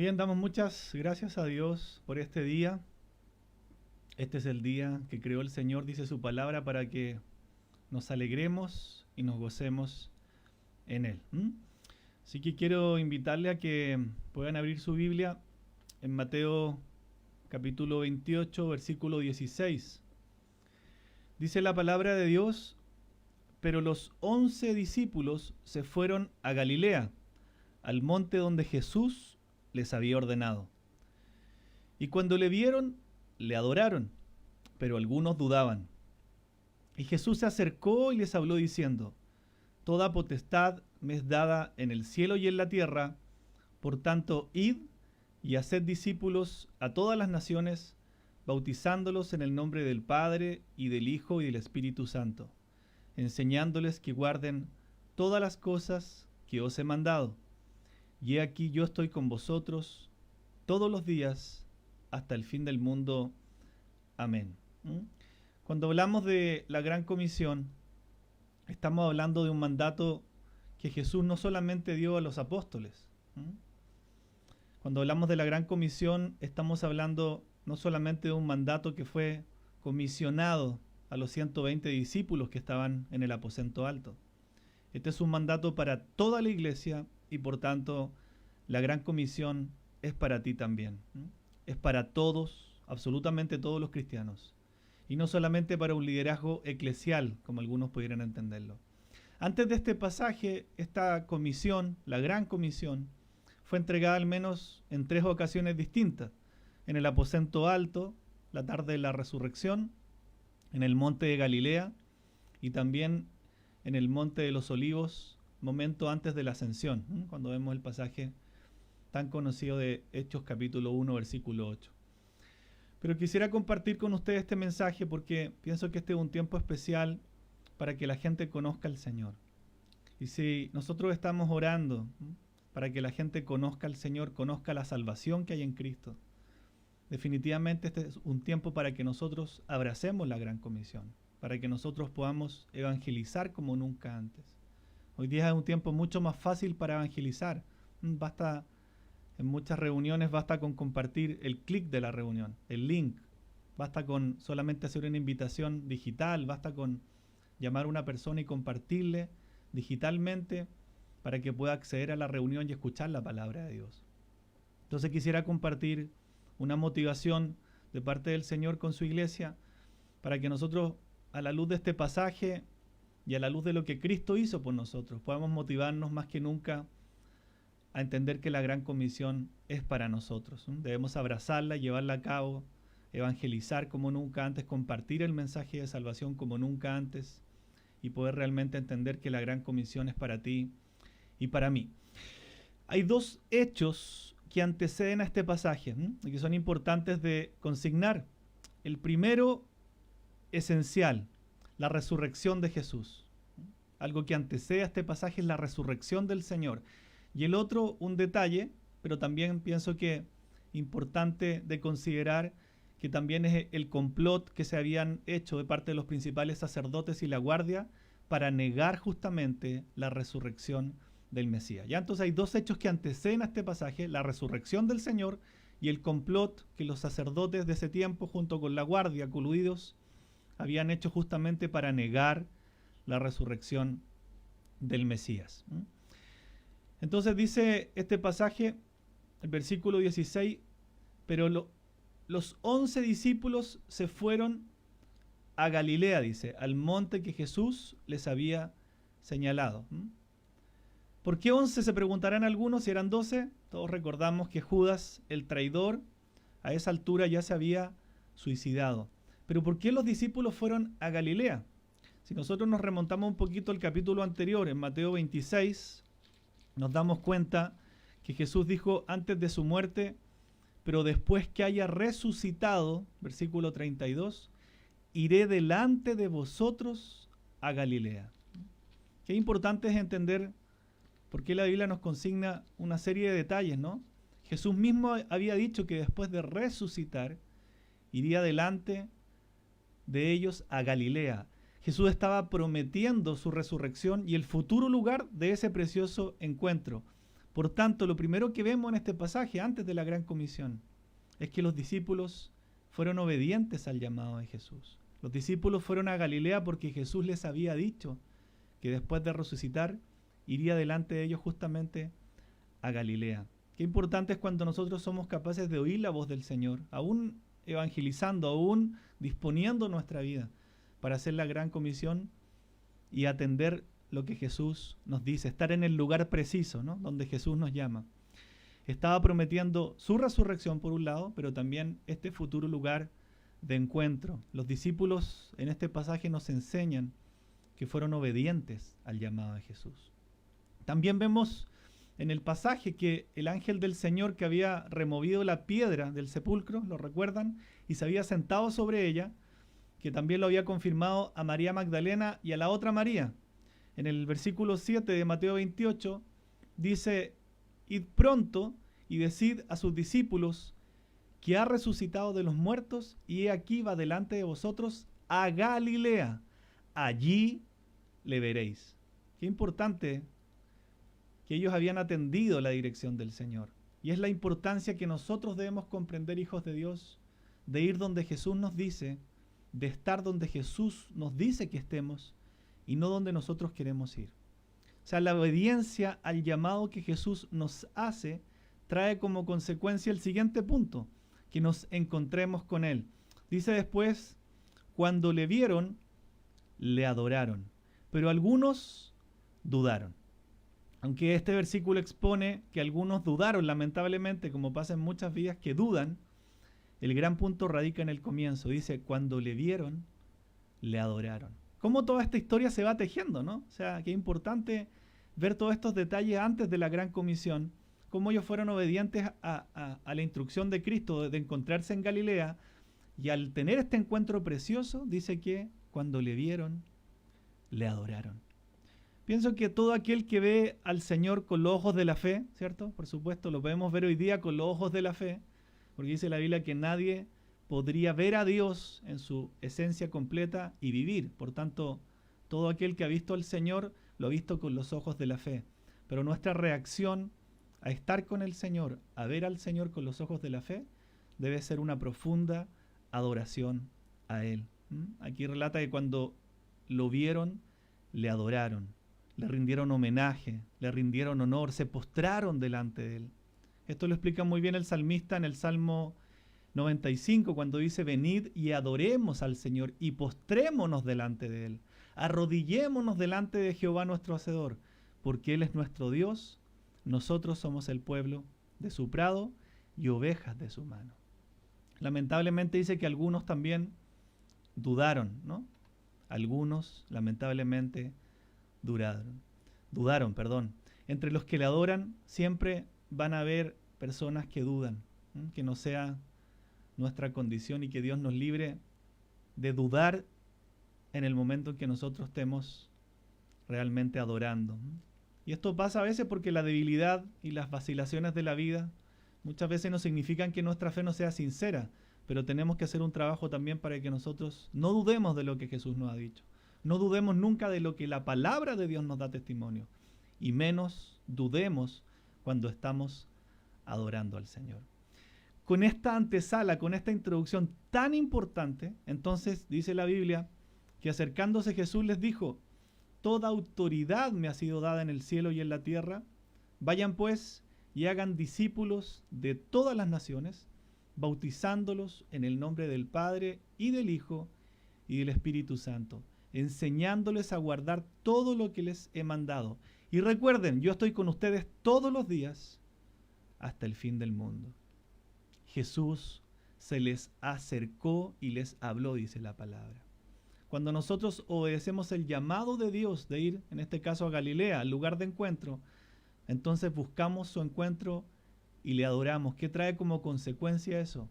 Bien, damos muchas gracias a Dios por este día. Este es el día que creó el Señor, dice su palabra, para que nos alegremos y nos gocemos en Él. Así que quiero invitarle a que puedan abrir su Biblia en Mateo capítulo 28, versículo 16. Dice la palabra de Dios: pero los 11 discípulos se fueron a Galilea, al monte donde Jesús les había ordenado. Y cuando le vieron, le adoraron, pero algunos dudaban. Y Jesús se acercó y les habló diciendo: toda potestad me es dada en el cielo y en la tierra, por tanto, id y haced discípulos a todas las naciones, bautizándolos en el nombre del Padre, y del Hijo, y del Espíritu Santo, enseñándoles que guarden todas las cosas que os he mandado. Y he aquí yo estoy con vosotros todos los días hasta el fin del mundo. Amén. Cuando hablamos de la Gran Comisión, estamos hablando de un mandato que Jesús no solamente dio a los apóstoles. Cuando hablamos de la Gran Comisión, estamos hablando no solamente de un mandato que fue comisionado a los 120 discípulos que estaban en el aposento alto. Este es un mandato para toda la iglesia y por tanto la Gran Comisión es para ti también. Es para todos, absolutamente todos los cristianos. Y no solamente para un liderazgo eclesial, como algunos pudieran entenderlo. Antes de este pasaje, esta comisión, la Gran Comisión, fue entregada al menos en 3 ocasiones distintas. En el aposento alto, la tarde de la resurrección, en el monte de Galilea y también en el monte de los Olivos, momento antes de la ascensión, cuando vemos el pasaje tan conocido de Hechos capítulo 1, versículo 8. Pero quisiera compartir con ustedes este mensaje porque pienso que este es un tiempo especial para que la gente conozca al Señor. Y si nosotros estamos orando para que la gente conozca al Señor, conozca la salvación que hay en Cristo, definitivamente este es un tiempo para que nosotros abracemos la Gran Comisión, para que nosotros podamos evangelizar como nunca antes. Hoy día es un tiempo mucho más fácil para evangelizar. En muchas reuniones basta con compartir el clic de la reunión, el link. Basta con solamente hacer una invitación digital, basta con llamar a una persona y compartirle digitalmente para que pueda acceder a la reunión y escuchar la palabra de Dios. Entonces quisiera compartir una motivación de parte del Señor con su iglesia para que nosotros, a la luz de este pasaje y a la luz de lo que Cristo hizo por nosotros, podamos motivarnos más que nunca a entender que la Gran Comisión es para nosotros. Debemos abrazarla, llevarla a cabo, evangelizar como nunca antes, compartir el mensaje de salvación como nunca antes y poder realmente entender que la Gran Comisión es para ti y para mí. Hay 2 hechos que anteceden a este pasaje y que son importantes de consignar. El primero, esencial, la resurrección de Jesús. Algo que antecede a este pasaje es la resurrección del Señor. Y el otro, un detalle, pero también pienso que importante de considerar, que también es el complot que se habían hecho de parte de los principales sacerdotes y la guardia para negar justamente la resurrección del Mesías. Ya entonces hay 2 hechos que anteceden a este pasaje: la resurrección del Señor y el complot que los sacerdotes de ese tiempo, junto con la guardia, coludidos, habían hecho justamente para negar la resurrección del Mesías. Entonces dice este pasaje, el versículo 16, pero los 11 discípulos se fueron a Galilea, dice, al monte que Jesús les había señalado. ¿Por qué 11? Se preguntarán algunos, si eran 12. Todos recordamos que Judas, el traidor, a esa altura ya se había suicidado. Pero ¿por qué los discípulos fueron a Galilea? Si nosotros nos remontamos un poquito al capítulo anterior, en Mateo 26, nos damos cuenta que Jesús dijo antes de su muerte: pero después que haya resucitado, versículo 32, iré delante de vosotros a Galilea. Qué importante es entender por qué la Biblia nos consigna una serie de detalles, ¿no? Jesús mismo había dicho que después de resucitar, iría delante de ellos a Galilea. Jesús estaba prometiendo su resurrección y el futuro lugar de ese precioso encuentro. Por tanto, lo primero que vemos en este pasaje, antes de la Gran Comisión, es que los discípulos fueron obedientes al llamado de Jesús. Los discípulos fueron a Galilea porque Jesús les había dicho que después de resucitar, iría delante de ellos justamente a Galilea. Qué importante es cuando nosotros somos capaces de oír la voz del Señor, aún evangelizando, aún disponiendo nuestra vida para hacer la Gran Comisión y atender lo que Jesús nos dice, estar en el lugar preciso, ¿no?, donde Jesús nos llama. Estaba prometiendo su resurrección por un lado, pero también este futuro lugar de encuentro. Los discípulos en este pasaje nos enseñan que fueron obedientes al llamado de Jesús. También vemos en el pasaje que el ángel del Señor que había removido la piedra del sepulcro, ¿lo recuerdan?, y se había sentado sobre ella, que también lo había confirmado a María Magdalena y a la otra María. En el versículo 7 de Mateo 28 dice: id pronto y decid a sus discípulos que ha resucitado de los muertos y he aquí va delante de vosotros a Galilea. Allí le veréis. Qué importante que ellos habían atendido la dirección del Señor. Y es la importancia que nosotros debemos comprender, hijos de Dios, de ir donde Jesús nos dice, de estar donde Jesús nos dice que estemos y no donde nosotros queremos ir. O sea, la obediencia al llamado que Jesús nos hace trae como consecuencia el siguiente punto, que nos encontremos con Él. Dice después, cuando le vieron, le adoraron, pero algunos dudaron. Aunque este versículo expone que algunos dudaron, lamentablemente, como pasa en muchas vidas que dudan, el gran punto radica en el comienzo. Dice, cuando le vieron, le adoraron. Cómo toda esta historia se va tejiendo, ¿no? O sea, qué importante ver todos estos detalles antes de la Gran Comisión, cómo ellos fueron obedientes a la instrucción de Cristo de encontrarse en Galilea, y al tener este encuentro precioso, dice que cuando le vieron, le adoraron. Pienso que todo aquel que ve al Señor con los ojos de la fe, ¿cierto? Por supuesto, lo podemos ver hoy día con los ojos de la fe, porque dice la Biblia que nadie podría ver a Dios en su esencia completa y vivir. Por tanto, todo aquel que ha visto al Señor lo ha visto con los ojos de la fe. Pero nuestra reacción a estar con el Señor, a ver al Señor con los ojos de la fe, debe ser una profunda adoración a Él. Aquí relata que cuando lo vieron, le adoraron, le rindieron homenaje, le rindieron honor, se postraron delante de Él. Esto lo explica muy bien el salmista en el Salmo 95, cuando dice: venid y adoremos al Señor y postrémonos delante de Él. Arrodillémonos delante de Jehová nuestro Hacedor, porque Él es nuestro Dios, nosotros somos el pueblo de su prado y ovejas de su mano. Lamentablemente dice que algunos también dudaron, ¿no? Algunos, lamentablemente, dudaron. Entre los que le adoran siempre van a haber personas que dudan, que no sea nuestra condición y que Dios nos libre de dudar en el momento en que nosotros estemos realmente adorando. Y esto pasa a veces porque la debilidad y las vacilaciones de la vida muchas veces no significan que nuestra fe no sea sincera, pero tenemos que hacer un trabajo también para que nosotros no dudemos de lo que Jesús nos ha dicho. No dudemos nunca de lo que la palabra de Dios nos da testimonio, y menos dudemos cuando estamos adorando al Señor. Con esta antesala, con esta introducción tan importante, entonces dice la Biblia que acercándose Jesús les dijo: toda autoridad me ha sido dada en el cielo y en la tierra. Vayan pues y hagan discípulos de todas las naciones, bautizándolos en el nombre del Padre y del Hijo y del Espíritu Santo, enseñándoles a guardar todo lo que les he mandado. Y recuerden, yo estoy con ustedes todos los días hasta el fin del mundo. Jesús se les acercó y les habló, dice la palabra. Cuando nosotros obedecemos el llamado de Dios de ir, en este caso a Galilea, al lugar de encuentro, entonces buscamos su encuentro y le adoramos. ¿Qué trae como consecuencia eso?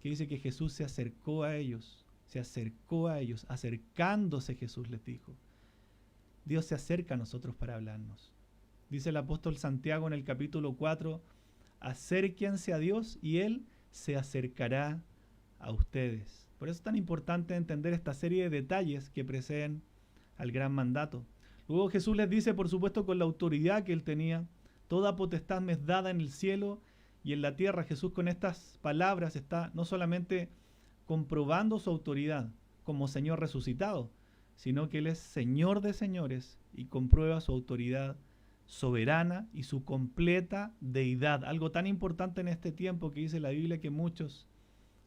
Que dice que Jesús se acercó a ellos, acercándose Jesús les dijo. Dios se acerca a nosotros para hablarnos. Dice el apóstol Santiago en el capítulo 4, acérquense a Dios y Él se acercará a ustedes. Por eso es tan importante entender esta serie de detalles que preceden al gran mandato. Luego Jesús les dice, por supuesto, con la autoridad que Él tenía, Toda potestad me es dada en el cielo y en la tierra. Jesús con estas palabras está no solamente comprobando su autoridad como Señor resucitado, sino que Él es Señor de señores y comprueba su autoridad soberana y su completa deidad. Algo tan importante en este tiempo que dice la Biblia que muchos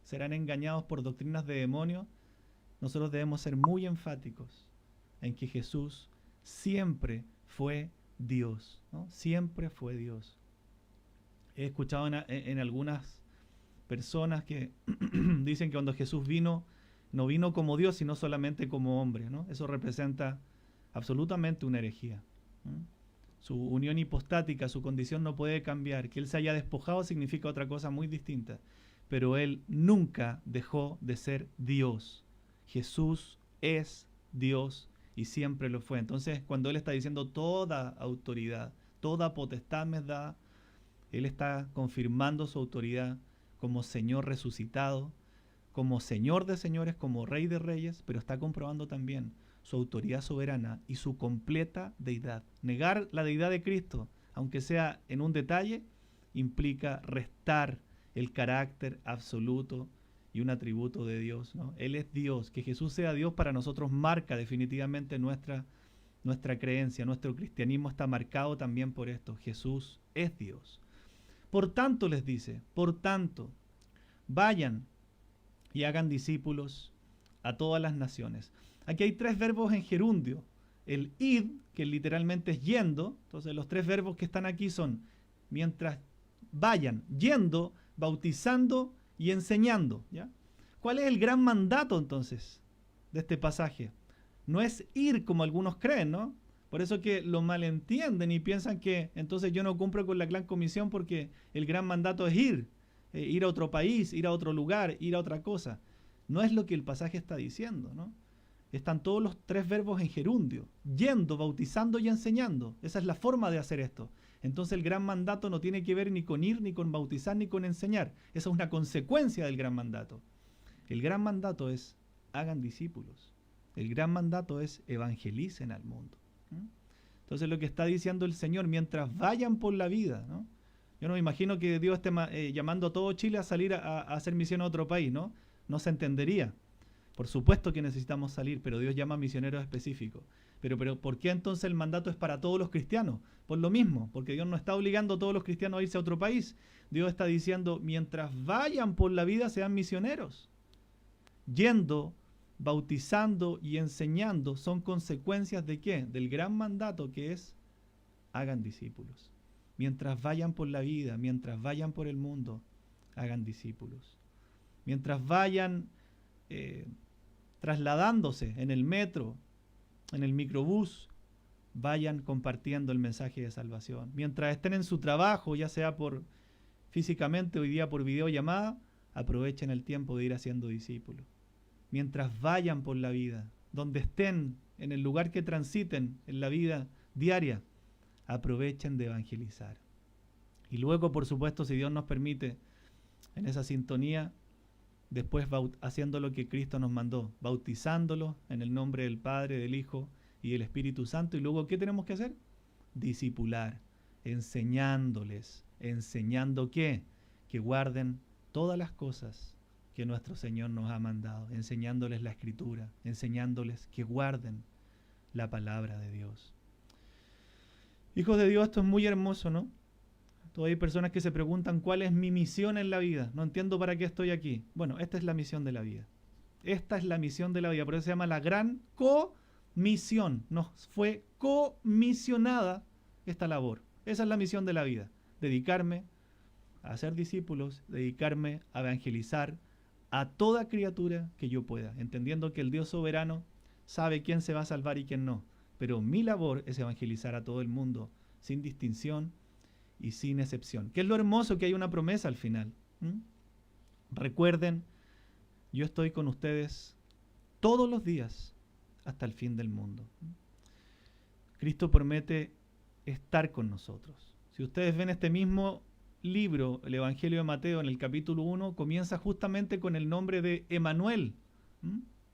serán engañados por doctrinas de demonios. Nosotros debemos ser muy enfáticos en que Jesús siempre fue Dios, ¿no? Siempre fue Dios. He escuchado en algunas personas que dicen que cuando Jesús vino, no vino como Dios, sino solamente como hombre, ¿no? Eso representa absolutamente una herejía, ¿no? Su unión hipostática, su condición no puede cambiar. Que Él se haya despojado significa otra cosa muy distinta. Pero Él nunca dejó de ser Dios. Jesús es Dios y siempre lo fue. Entonces, cuando Él está diciendo toda autoridad, toda potestad me es dada, Él está confirmando su autoridad como Señor resucitado, como Señor de señores, como Rey de reyes, pero está comprobando también su autoridad soberana y su completa deidad. Negar la deidad de Cristo, aunque sea en un detalle, implica restar el carácter absoluto y un atributo de Dios, ¿no? Él es Dios. Que Jesús sea Dios para nosotros marca definitivamente nuestra creencia. Nuestro cristianismo está marcado también por esto. Jesús es Dios. Por tanto, les dice, por tanto, vayan y hagan discípulos a todas las naciones. Aquí hay 3 verbos en gerundio. El id, que literalmente es yendo. Entonces los 3 verbos que están aquí son mientras vayan, yendo, bautizando y enseñando, ¿ya? ¿Cuál es el gran mandato entonces de este pasaje? No es ir como algunos creen, ¿no? Por eso que lo malentienden y piensan que entonces yo no cumplo con la gran comisión porque el gran mandato es ir a otro país, ir a otro lugar, ir a otra cosa. No es lo que el pasaje está diciendo, ¿no? Están todos los 3 verbos en gerundio, yendo, bautizando y enseñando. Esa es la forma de hacer esto. Entonces el gran mandato no tiene que ver ni con ir, ni con bautizar, ni con enseñar. Esa es una consecuencia del gran mandato. El gran mandato es hagan discípulos. El gran mandato es evangelicen al mundo. Entonces lo que está diciendo el Señor, mientras vayan por la vida, ¿no? Yo no me imagino que Dios esté llamando a todo Chile a salir a hacer misión a otro país, ¿no? No se entendería. Por supuesto que necesitamos salir, pero Dios llama a misioneros específicos. Pero ¿por qué entonces el mandato es para todos los cristianos? Por lo mismo, porque Dios no está obligando a todos los cristianos a irse a otro país. Dios está diciendo, mientras vayan por la vida, sean misioneros. Yendo, bautizando y enseñando son consecuencias ¿de qué? Del gran mandato que es, hagan discípulos. Mientras vayan por la vida, mientras vayan por el mundo, hagan discípulos. Mientras vayan trasladándose en el metro, en el microbús, vayan compartiendo el mensaje de salvación. Mientras estén en su trabajo, ya sea por físicamente, hoy día por videollamada, aprovechen el tiempo de ir haciendo discípulos. Mientras vayan por la vida, donde estén, en el lugar que transiten en la vida diaria, aprovechen de evangelizar. Y luego, por supuesto, si Dios nos permite, en esa sintonía, después haciendo lo que Cristo nos mandó, bautizándolos en el nombre del Padre, del Hijo y del Espíritu Santo. Y luego, ¿qué tenemos que hacer? Discipular, enseñándoles. ¿Enseñando qué? Que guarden todas las cosas que nuestro Señor nos ha mandado, enseñándoles la Escritura, enseñándoles que guarden la palabra de Dios. Hijos de Dios, esto es muy hermoso, ¿no? Todavía hay personas que se preguntan cuál es mi misión en la vida. No entiendo para qué estoy aquí. Bueno, esta es la misión de la vida. Esta es la misión de la vida. Por eso se llama la gran comisión. Nos fue comisionada esta labor. Esa es la misión de la vida. Dedicarme a hacer discípulos, dedicarme a evangelizar a toda criatura que yo pueda, entendiendo que el Dios soberano sabe quién se va a salvar y quién no. Pero mi labor es evangelizar a todo el mundo, sin distinción y sin excepción. ¿Qué es lo hermoso? Que hay una promesa al final. Recuerden, yo estoy con ustedes todos los días hasta el fin del mundo. Cristo promete estar con nosotros. Si ustedes ven este mismo libro, el Evangelio de Mateo, en el capítulo 1, comienza justamente con el nombre de Emanuel.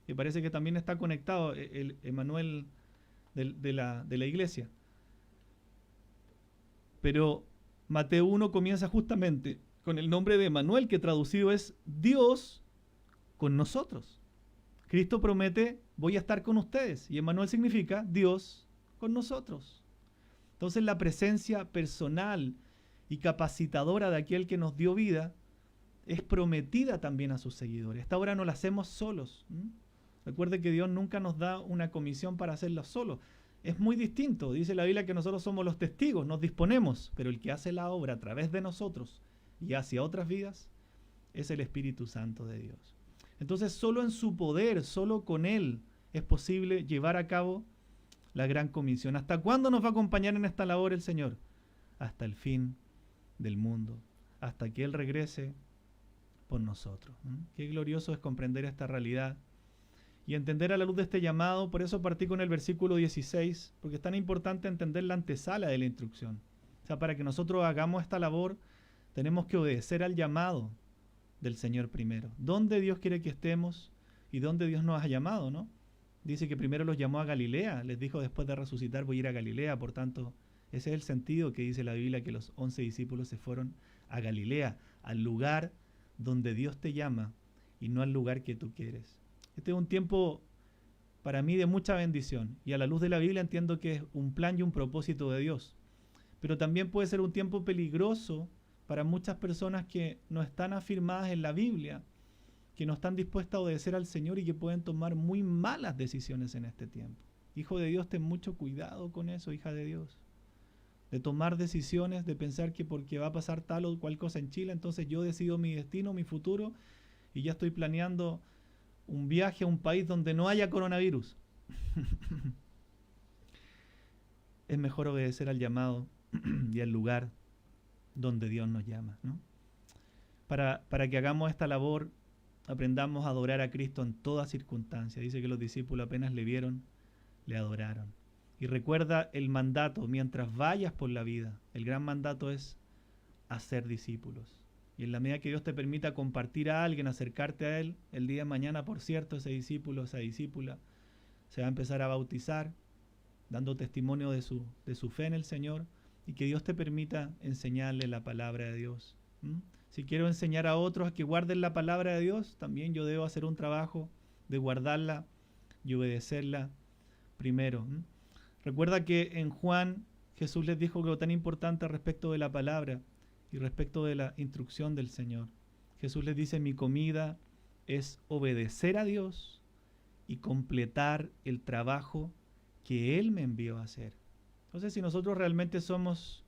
Que parece que también está conectado el Emanuel de la iglesia. Pero Mateo 1 comienza justamente con el nombre de Emmanuel, que traducido es Dios con nosotros. Cristo promete, voy a estar con ustedes, y Emmanuel significa Dios con nosotros. Entonces la presencia personal y capacitadora de aquel que nos dio vida es prometida también a sus seguidores. Esta obra no la hacemos solos. Recuerde que Dios nunca nos da una comisión para hacerla solos. Es muy distinto. Dice la Biblia que nosotros somos los testigos, nos disponemos, pero el que hace la obra a través de nosotros y hacia otras vidas es el Espíritu Santo de Dios. Entonces solo en su poder, solo con Él es posible llevar a cabo la gran comisión. ¿Hasta cuándo nos va a acompañar en esta labor el Señor? Hasta el fin del mundo, hasta que Él regrese por nosotros. Qué glorioso es comprender esta realidad y entender a la luz de este llamado. Por eso partí con el versículo 16, porque es tan importante entender la antesala de la instrucción. O sea, para que nosotros hagamos esta labor, tenemos que obedecer al llamado del Señor primero. ¿Dónde Dios quiere que estemos y dónde Dios nos ha llamado, no? Dice que primero los llamó a Galilea, les dijo después de resucitar voy a ir a Galilea, por tanto, ese es el sentido que dice la Biblia, que los 11 discípulos se fueron a Galilea, al lugar donde Dios te llama y no al lugar que tú quieres. Este es un tiempo para mí de mucha bendición y a la luz de la Biblia entiendo que es un plan y un propósito de Dios. Pero también puede ser un tiempo peligroso para muchas personas que no están afirmadas en la Biblia, que no están dispuestas a obedecer al Señor y que pueden tomar muy malas decisiones en este tiempo. Hijo de Dios, ten mucho cuidado con eso, hija de Dios. De tomar decisiones, de pensar que porque va a pasar tal o cual cosa en Chile, entonces yo decido mi destino, mi futuro, y ya estoy planeando un viaje a un país donde no haya coronavirus. Es mejor obedecer al llamado y al lugar donde Dios nos llama, ¿no? Para que hagamos esta labor, aprendamos a adorar a Cristo en toda circunstancia. Dice que los discípulos apenas le vieron, le adoraron. Y recuerda el mandato, mientras vayas por la vida, el gran mandato es hacer discípulos. Y en la medida que Dios te permita compartir a alguien, acercarte a Él, el día de mañana, por cierto, ese discípulo, esa discípula, se va a empezar a bautizar, dando testimonio de su fe en el Señor, y que Dios te permita enseñarle la palabra de Dios. Si quiero enseñar a otros a que guarden la palabra de Dios, también yo debo hacer un trabajo de guardarla y obedecerla primero. Recuerda que en Juan Jesús les dijo algo tan importante respecto de la palabra y respecto de la instrucción del Señor. Jesús les dice, mi comida es obedecer a Dios y completar el trabajo que Él me envió a hacer. Entonces, si nosotros realmente somos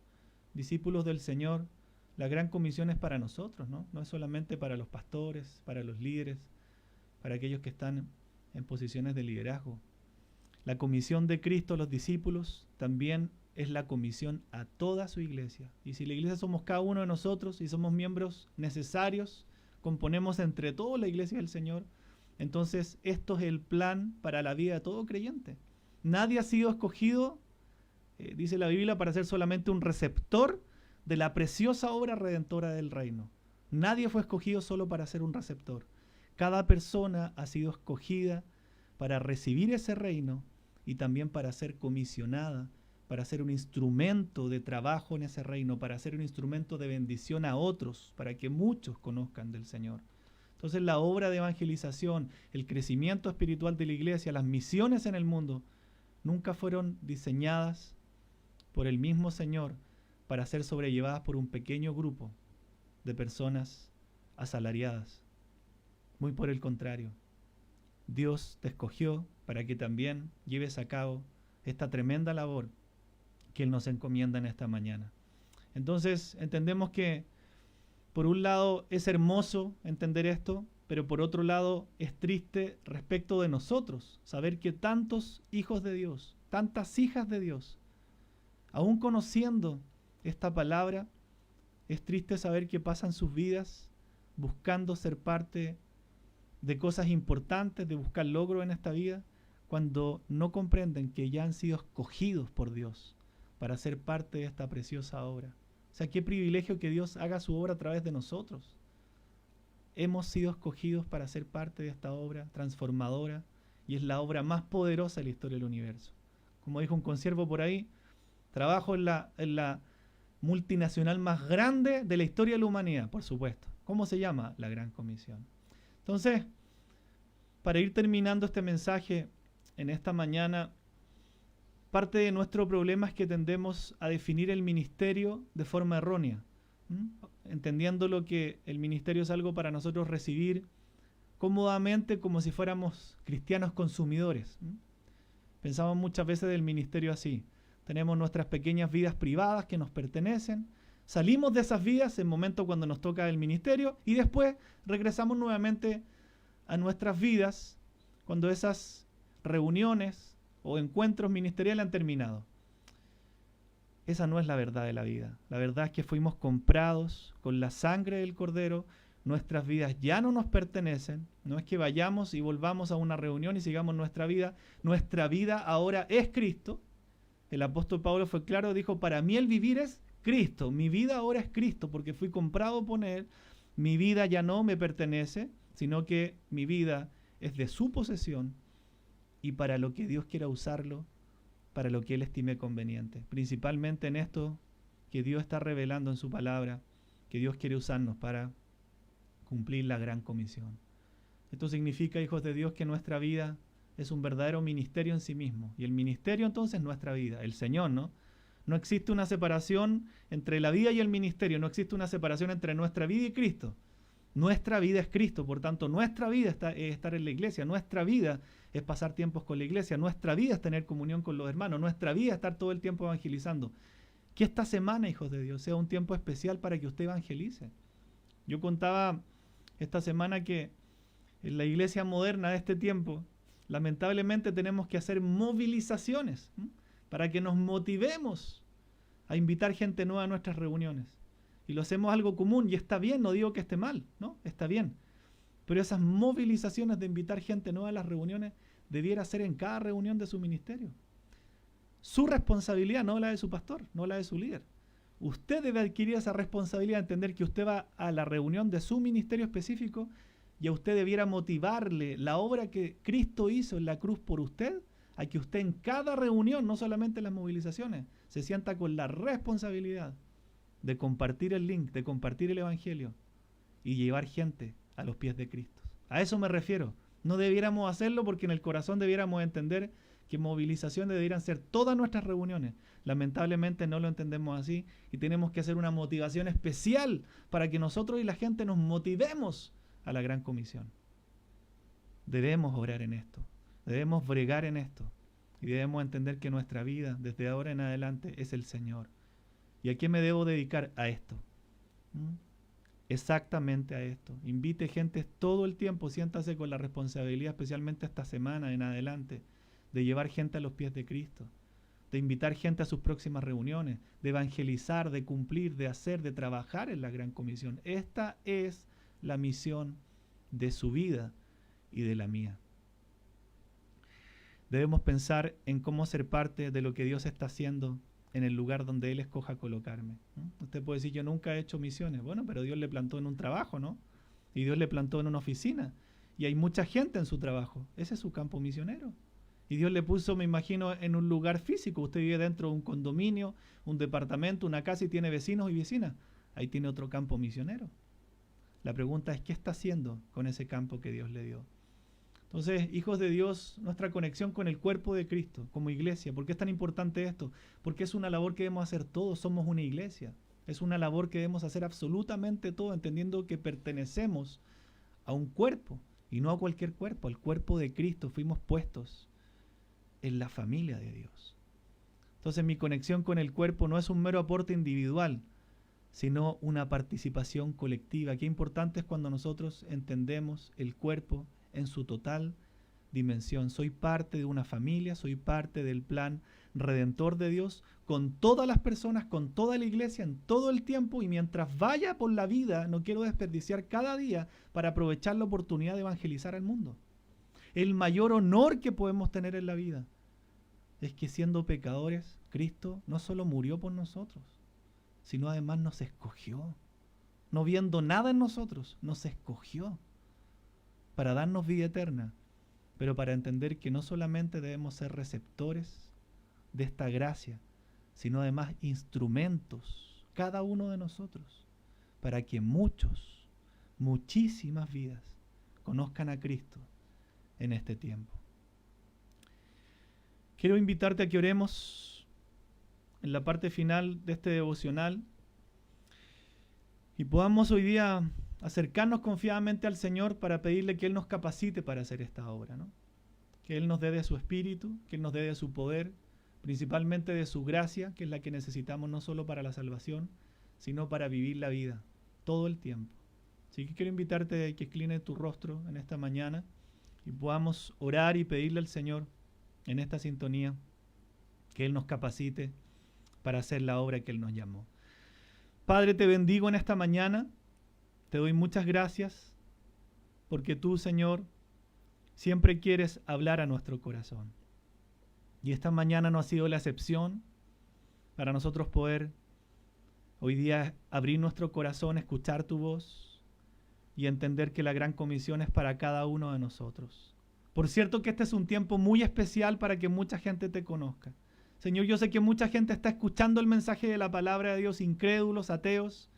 discípulos del Señor, la gran comisión es para nosotros, ¿no? No es solamente para los pastores, para los líderes, para aquellos que están en posiciones de liderazgo. La comisión de Cristo a los discípulos también es la comisión a toda su iglesia. Y si la iglesia somos cada uno de nosotros y somos miembros necesarios, componemos entre todos la iglesia del Señor, entonces esto es el plan para la vida de todo creyente. Nadie ha sido escogido, dice la Biblia, para ser solamente un receptor de la preciosa obra redentora del reino. Nadie fue escogido solo para ser un receptor. Cada persona ha sido escogida para recibir ese reino y también para ser comisionada, para ser un instrumento de trabajo en ese reino, para ser un instrumento de bendición a otros, para que muchos conozcan del Señor. Entonces la obra de evangelización, el crecimiento espiritual de la iglesia, las misiones en el mundo, nunca fueron diseñadas por el mismo Señor para ser sobrellevadas por un pequeño grupo de personas asalariadas. Muy por el contrario. Dios te escogió para que también lleves a cabo esta tremenda labor que Él nos encomienda en esta mañana. Entonces entendemos que por un lado es hermoso entender esto, pero por otro lado es triste respecto de nosotros, saber que tantos hijos de Dios, tantas hijas de Dios, aún conociendo esta palabra, es triste saber que pasan sus vidas buscando ser parte de cosas importantes, de buscar logro en esta vida, cuando no comprenden que ya han sido escogidos por Dios para ser parte de esta preciosa obra. O sea, qué privilegio que Dios haga su obra a través de nosotros. Hemos sido escogidos para ser parte de esta obra transformadora y es la obra más poderosa de la historia del universo. Como dijo un consiervo por ahí, trabajo en la multinacional más grande de la historia de la humanidad, por supuesto. ¿Cómo se llama? La Gran Comisión. Entonces, para ir terminando este mensaje en esta mañana, parte de nuestro problema es que tendemos a definir el ministerio de forma errónea, entendiendo lo que el ministerio es algo para nosotros recibir cómodamente como si fuéramos cristianos consumidores. Pensamos muchas veces del ministerio así. Tenemos nuestras pequeñas vidas privadas que nos pertenecen, salimos de esas vidas en el momento cuando nos toca el ministerio y después regresamos nuevamente a nuestras vidas cuando esas reuniones o encuentros ministeriales han terminado. Esa no es la verdad de la vida. La verdad es que fuimos comprados con la sangre del Cordero. Nuestras vidas ya no nos pertenecen. No es que vayamos y volvamos a una reunión y sigamos nuestra vida. Nuestra vida ahora es Cristo. El apóstol Pablo fue claro, dijo, para mí el vivir es Cristo. Mi vida ahora es Cristo porque fui comprado por Él. Mi vida ya no me pertenece, sino que mi vida es de su posesión y para lo que Dios quiera usarlo, para lo que Él estime conveniente. Principalmente en esto que Dios está revelando en su palabra, que Dios quiere usarnos para cumplir la gran comisión. Esto significa, hijos de Dios, que nuestra vida es un verdadero ministerio en sí mismo. Y el ministerio entonces es nuestra vida, el Señor, ¿no? No existe una separación entre la vida y el ministerio, no existe una separación entre nuestra vida y Cristo. Nuestra vida es Cristo, por tanto, nuestra vida es estar en la iglesia, nuestra vida es pasar tiempos con la iglesia, nuestra vida es tener comunión con los hermanos, nuestra vida es estar todo el tiempo evangelizando. Que esta semana, hijos de Dios, sea un tiempo especial para que usted evangelice. Yo contaba esta semana que en la iglesia moderna de este tiempo, lamentablemente tenemos que hacer movilizaciones para que nos motivemos a invitar gente nueva a nuestras reuniones. Y lo hacemos algo común y está bien, no digo que esté mal, ¿no? Está bien. Pero esas movilizaciones de invitar gente nueva a las reuniones debiera ser en cada reunión de su ministerio. Su responsabilidad, no la de su pastor, no la de su líder. Usted debe adquirir esa responsabilidad, entender que usted va a la reunión de su ministerio específico y a usted debiera motivarle la obra que Cristo hizo en la cruz por usted, a que usted en cada reunión, no solamente en las movilizaciones, se sienta con la responsabilidad de compartir el link, de compartir el evangelio y llevar gente a los pies de Cristo. A eso me refiero. No debiéramos hacerlo porque en el corazón debiéramos entender que movilizaciones deberían ser todas nuestras reuniones. Lamentablemente no lo entendemos así y tenemos que hacer una motivación especial para que nosotros y la gente nos motivemos a la gran comisión. Debemos orar en esto, debemos bregar en esto y debemos entender que nuestra vida desde ahora en adelante es el Señor. ¿Y a qué me debo dedicar? A esto. Exactamente a esto. Invite gente todo el tiempo, siéntase con la responsabilidad, especialmente esta semana en adelante, de llevar gente a los pies de Cristo, de invitar gente a sus próximas reuniones, de evangelizar, de cumplir, de hacer, de trabajar en la gran comisión. Esta es la misión de su vida y de la mía. Debemos pensar en cómo ser parte de lo que Dios está haciendo en el lugar donde Él escoja colocarme. Usted puede decir, yo nunca he hecho misiones. Bueno, pero Dios le plantó en un trabajo, ¿no? Y Dios le plantó en una oficina. Y hay mucha gente en su trabajo. Ese es su campo misionero. Y Dios le puso, me imagino, en un lugar físico. Usted vive dentro de un condominio, un departamento, una casa y tiene vecinos y vecinas. Ahí tiene otro campo misionero. La pregunta es, ¿qué está haciendo con ese campo que Dios le dio? Entonces, hijos de Dios, nuestra conexión con el cuerpo de Cristo, como iglesia. ¿Por qué es tan importante esto? Porque es una labor que debemos hacer todos, somos una iglesia. Es una labor que debemos hacer absolutamente todos, entendiendo que pertenecemos a un cuerpo, y no a cualquier cuerpo, al cuerpo de Cristo. Fuimos puestos en la familia de Dios. Entonces, mi conexión con el cuerpo no es un mero aporte individual, sino una participación colectiva. Qué importante es cuando nosotros entendemos el cuerpo en su total dimensión. Soy parte de una familia, soy parte del plan redentor de Dios con todas las personas, con toda la iglesia, en todo el tiempo, y mientras vaya por la vida, no quiero desperdiciar cada día para aprovechar la oportunidad de evangelizar al mundo. El mayor honor que podemos tener en la vida es que siendo pecadores, Cristo no solo murió por nosotros, sino además nos escogió. No viendo nada en nosotros, nos escogió para darnos vida eterna, pero para entender que no solamente debemos ser receptores de esta gracia, sino además instrumentos cada uno de nosotros, para que muchos, muchísimas vidas conozcan a Cristo en este tiempo. Quiero invitarte a que oremos en la parte final de este devocional y podamos hoy día acercarnos confiadamente al Señor para pedirle que Él nos capacite para hacer esta obra, ¿no? Que Él nos dé de su espíritu, que Él nos dé de su poder, principalmente de su gracia, que es la que necesitamos no solo para la salvación, sino para vivir la vida todo el tiempo. Así que quiero invitarte a que inclines tu rostro en esta mañana y podamos orar y pedirle al Señor en esta sintonía que Él nos capacite para hacer la obra que Él nos llamó. Padre, te bendigo en esta mañana, te doy muchas gracias porque tú, Señor, siempre quieres hablar a nuestro corazón. Y esta mañana no ha sido la excepción para nosotros poder hoy día abrir nuestro corazón, escuchar tu voz y entender que la gran comisión es para cada uno de nosotros. Por cierto que este es un tiempo muy especial para que mucha gente te conozca. Señor, yo sé que mucha gente está escuchando el mensaje de la palabra de Dios, incrédulos, ateos,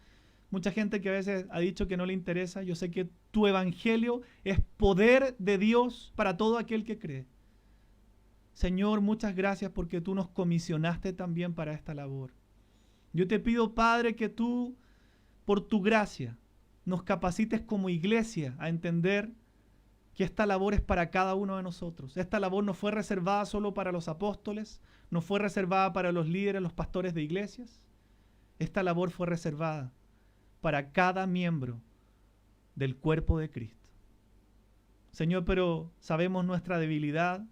mucha gente que a veces ha dicho que no le interesa. Yo sé que tu evangelio es poder de Dios para todo aquel que cree. Señor, muchas gracias porque tú nos comisionaste también para esta labor. Yo te pido, Padre, que tú, por tu gracia, nos capacites como iglesia a entender que esta labor es para cada uno de nosotros. Esta labor no fue reservada solo para los apóstoles, no fue reservada para los líderes, los pastores de iglesias. Esta labor fue reservada para cada miembro del cuerpo de Cristo. Señor, pero sabemos nuestra debilidad,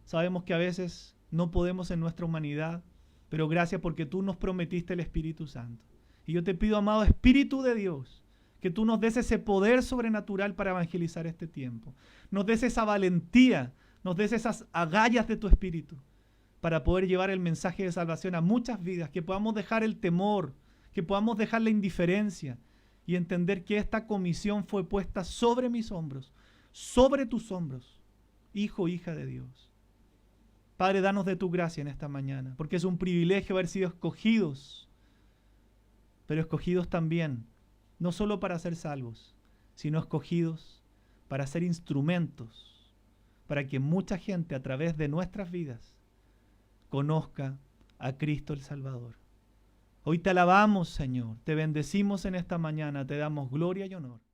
sabemos que a veces no podemos en nuestra humanidad, pero gracias porque tú nos prometiste el Espíritu Santo. Y yo te pido, amado Espíritu de Dios, que tú nos des ese poder sobrenatural para evangelizar este tiempo. Nos des esa valentía, nos des esas agallas de tu Espíritu para poder llevar el mensaje de salvación a muchas vidas, que podamos dejar el temor, que podamos dejar la indiferencia y entender que esta comisión fue puesta sobre mis hombros, sobre tus hombros, hijo, hija de Dios. Padre, danos de tu gracia en esta mañana, porque es un privilegio haber sido escogidos, pero escogidos también, no solo para ser salvos, sino escogidos para ser instrumentos, para que mucha gente a través de nuestras vidas conozca a Cristo el Salvador. Hoy te alabamos, Señor, te bendecimos en esta mañana, te damos gloria y honor.